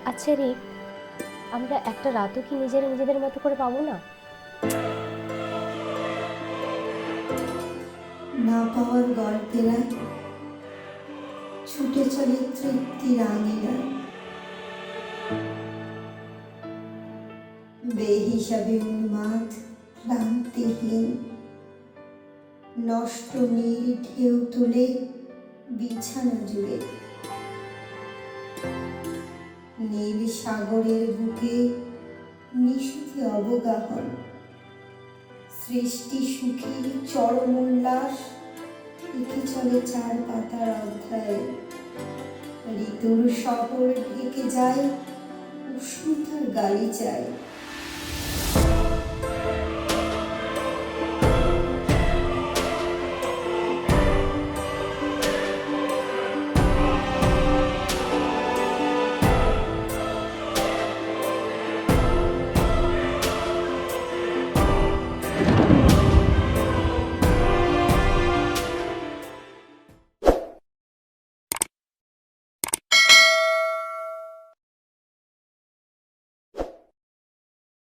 আচ্ছা রে, আমরা একটা রাতও কি নিজেদের মতো করে পাবো না? না পাওয়ার গল্পেরা ছুটে চলে তৃপ্তির আঙিনায়, বেহিসাবি উন্মাদ, ক্লান্তিহীন, নষ্ট নীল ঢেউ তুলে বিছানা জুড়ে। নীল সাগরের বুকে নিশুতি অবগাহন, সৃষ্টি সুখী চরম উল্লাস, এঁকে চলে চার পাতার অধ্যায়ে। ঋতুর শহর ঢেকে যায় উষ্ণতার গালিচায়।